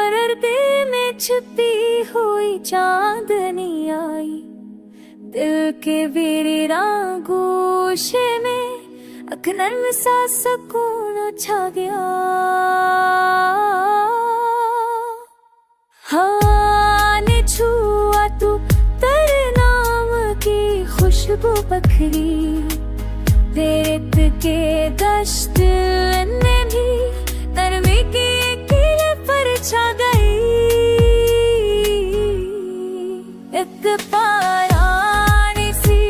पर्दे में छिपी हुई चांदनी आई, दिल के वीरान गोशे में अखनन सा सुकून छा गया। हाँ ने छुआ तू तेरे नाम की खुशबू बखरी, रेत के दश्त ने भी नरमी की कीले पर छा गई। एक पारानी सी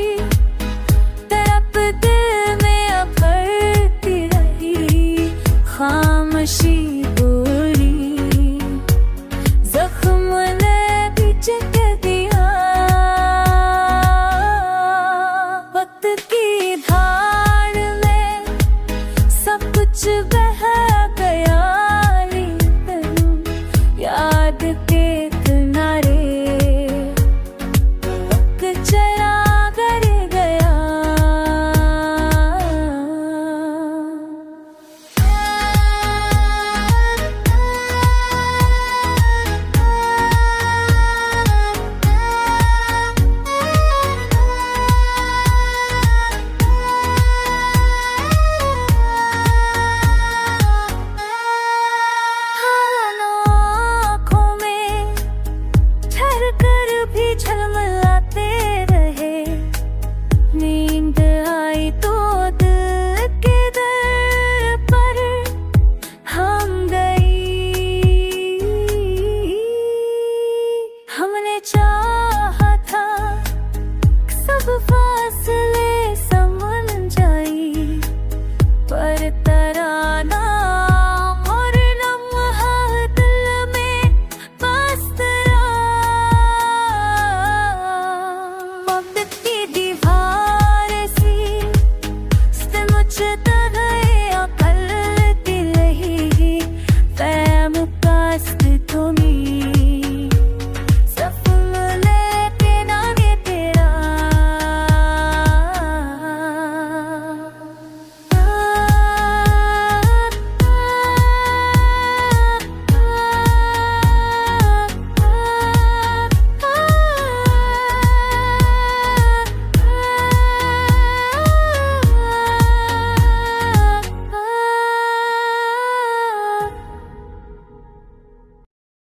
तरफ दिल में अकड़ती रही, खामोशी पूरी जख्म ने भी चख दिया। वक्त की धार में सब कुछ बह गया, लेकिन याद के